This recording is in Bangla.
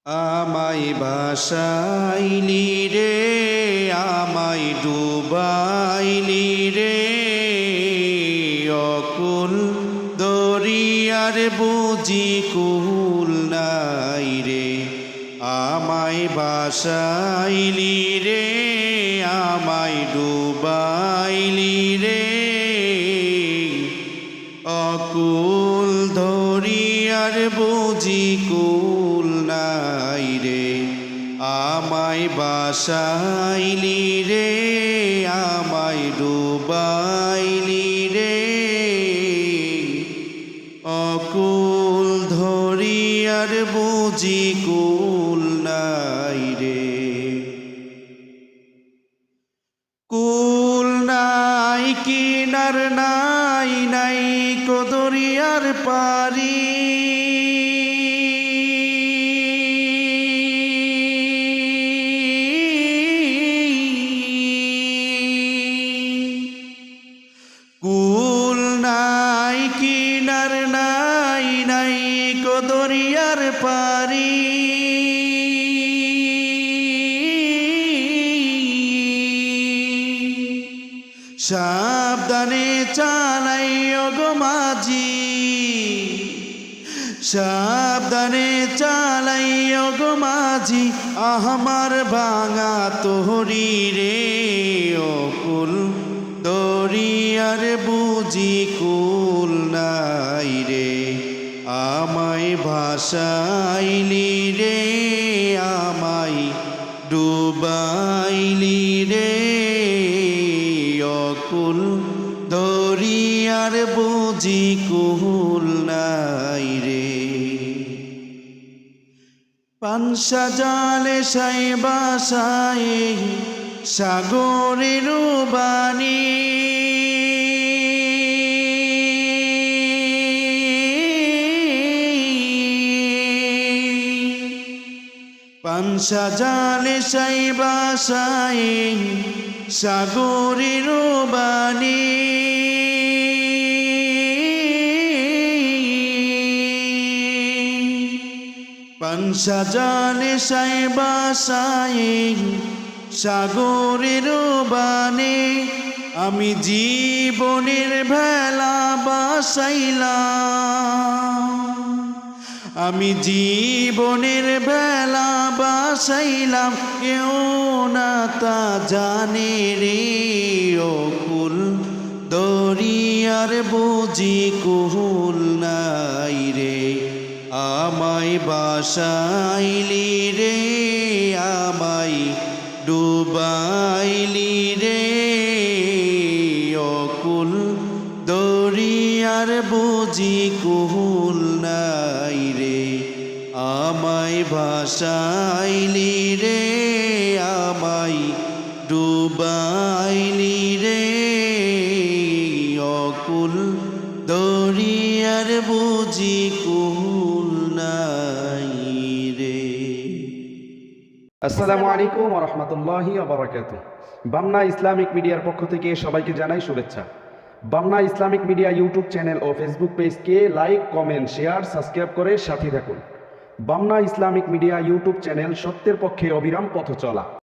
আমায় ভাসাইলি রে, আমায় ডুবাইলি রে, অকুল দরিয়ার বুঝি কুল নাই রে। আমায় ভাসাইলি রে, আমায় ডুবাইলি রে, অকুল দরিয়ার বুঝি কুল নাই রে। আমায় ভাসাইলি রে, আমায় ডুবাইলি রে, অকুল দরিয়ার বুঝি কুল নাই রে। কুল নাই কিনার নাই, নাই কো দরিয়ার পারি। কুল নাই কিনার নাই, নাই কো দরিয়ার পারি। সাবধানে চালাইও গো মাঝি, সাবধানে চালাইও গো মাঝি, আমার ভাঙা তোহরি রে, অকুল দরিয়ার বুঝি কুল নাই রে। আমায় ভাসাইলি রে, আমায় ডুবাইলি রে, অকুল দরিয়ার বুঝি কুল নাই রে। পানসা জালে সাই বাসায় সাগরের বাণী, পানসা জালে সাই বাসায় সাগরের বাণী। পানসা জালে সাই বাসায় সাগরের বাণী। আমি জীবনের ভেলা বাসাইলাম, আমি জীবনের ভেলা বাসাইলাম, কেউ না তা জানে রে, অকুল দরিয়ার বুঝি কুল নাই রে। আমায় ভাসাইলি রে, আমায় ডুবাইলি রে, অকুল দরিয়ার বুঝি কুল নাই রে। আমায় ভাসাইলি রে, আমায় ডুবাইলি রে, অকুল দরিয়ার বুঝি কুল নাই রে। আসসালামু আলাইকুম ওয়া রাহমাতুল্লাহি ওয়া বারাকাতুহু। বামনা ইসলামিক মিডিয়ার পক্ষ থেকে সবাইকে জানাই শুভেচ্ছা। Bamna Islamic media YouTube channel ও ফেসবুক পেজকে লাইক, কমেন্ট, শেয়ার, সাবস্ক্রাইব করে সাথে থাকুন। Bamna Islamic media YouTube channel সত্যের পক্ষে অবিরাম পথ চলা।